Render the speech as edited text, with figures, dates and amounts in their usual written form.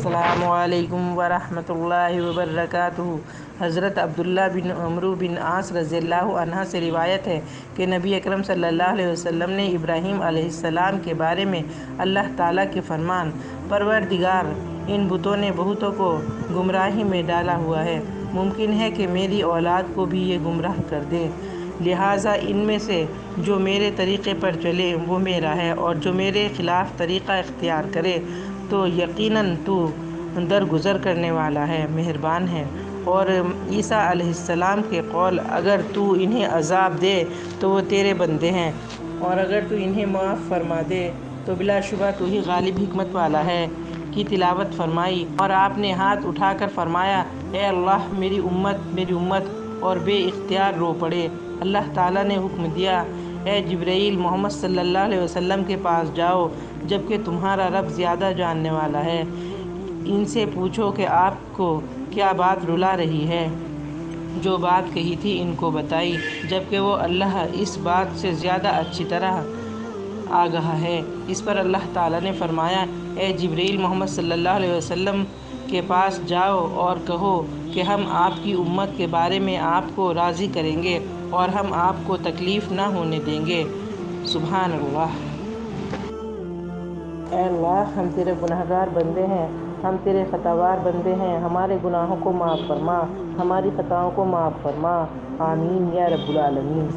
السلام علیکم ورحمۃ اللہ وبرکاتہ۔ حضرت عبداللہ بن عمرو بن عاص رضی اللہ عنہ سے روایت ہے کہ نبی اکرم صلی اللہ علیہ وسلم نے ابراہیم علیہ السلام کے بارے میں اللہ تعالیٰ کے فرمان، پروردگار، ان بتوں نے بہتوں کو گمراہی میں ڈالا ہوا ہے، ممکن ہے کہ میری اولاد کو بھی یہ گمراہ کر دیں، لہٰذا ان میں سے جو میرے طریقے پر چلے وہ میرا ہے، اور جو میرے خلاف طریقہ اختیار کرے تو یقیناً تو درگزر کرنے والا ہے، مہربان ہے۔ اور عیسیٰ علیہ السلام کے قول، اگر تو انہیں عذاب دے تو وہ تیرے بندے ہیں، اور اگر تو انہیں معاف فرما دے تو بلا شبہ تو ہی غالب حکمت والا ہے، کی تلاوت فرمائی، اور آپ نے ہاتھ اٹھا کر فرمایا، اے اللہ میری امت، اور بے اختیار رو پڑے۔ اللہ تعالیٰ نے حکم دیا، اے جبرائیل، محمد صلی اللہ علیہ وسلم کے پاس جاؤ، جبکہ تمہارا رب زیادہ جاننے والا ہے، ان سے پوچھو کہ آپ کو کیا بات رلا رہی ہے۔ جو بات کہی تھی ان کو بتائی، جبکہ وہ اللہ اس بات سے زیادہ اچھی طرح آگاہ ہے۔ اس پر اللہ تعالیٰ نے فرمایا، اے جبرائیل، محمد صلی اللہ علیہ وسلم کے پاس جاؤ اور کہو کہ ہم آپ کی امت کے بارے میں آپ کو راضی کریں گے اور ہم آپ کو تکلیف نہ ہونے دیں گے۔ سبحان اللہ۔ اے اللہ، ہم تیرے گنہگار بندے ہیں، ہم تیرے خطاوار بندے ہیں، ہمارے گناہوں کو معاف فرما، ہماری خطاؤں کو معاف فرما، آمین یا رب العالمین۔